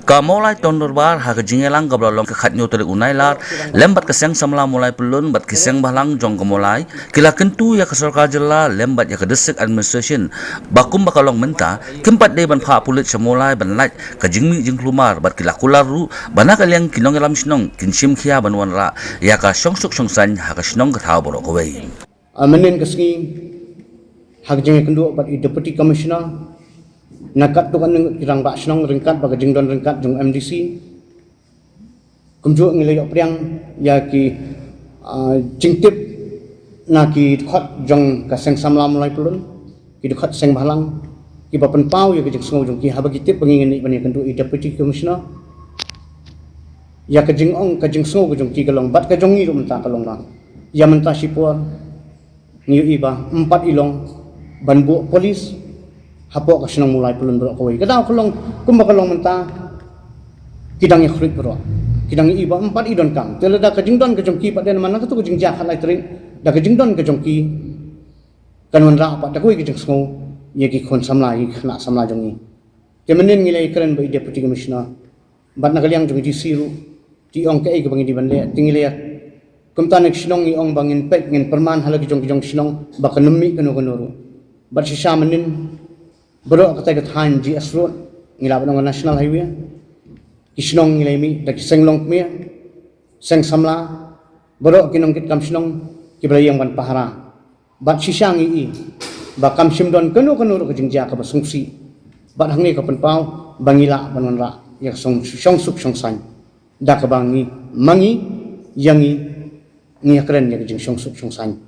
Kamolai tondor bar ha kejingelang kablolong kekat nyoteri unailar lembat keseng samla mulai pelun bat keseng bahlang jong kemolai kila kentu ya kesorka jela lembat ya kedesek administration bakum bakalong menta kempat de ban pha pulit semulai ban lait kejingmi jing klumar bat kila kularu bana kaliang kinong elam sinong kinsim khia ban wanra ya ka songsuk songsan ha ka sinong ka thau borok wei Menin kesengi hak jengi kendu bat deputy commissioner nakat tu kan kirang bak senong ringkat bak jingdon ringkat jong MDC kumju ngilay priang ya ki jingtip na ki khot jong ka seng samla mulai pulun ki khot seng balang ki bapen pau ya ki jing sengo jong ki habagi tip pengingin ni bani kendu deputy commissioner ya ka jing ong ka jing sengo jong ki galong bat ka jong ni rum ta kalong na ya menta sipur niu iba 4 ilong banbu polis hapok kasinong mulai pulun berok kawai kadang kalong kumbakalong menta kidang ikhrit berok kidang iba 4 idon kang telada ka jingdon ka jongki paden mana ka tu jing jahat lai tring da ka jingdon ka jongki kan wanra apa da koi ka jing sngo ye ki khon samla yi khna samla jongi kemenin ngilai keren ba deputy commissioner bat na kaliang jong di siru ti ong ka ai ka bangi di banle tingile kumtanek sinong ni ong bangin pek ngin perman halagi jong sinong ba kanemi kanu kanuru bat si shamanin berok kata katahan ji asrut ngilap dengan national highway kisnong ngilami dak senglong mia seng samla berok kinong kit kam sinong kibrayang ban pahara bat sisang i ba kam simdon kanu ka jingja ka basungsi bat hangi ka penpau bangila banonra ya song suk song san dak bangi mangi yangi ngi keren ya jing song suk song san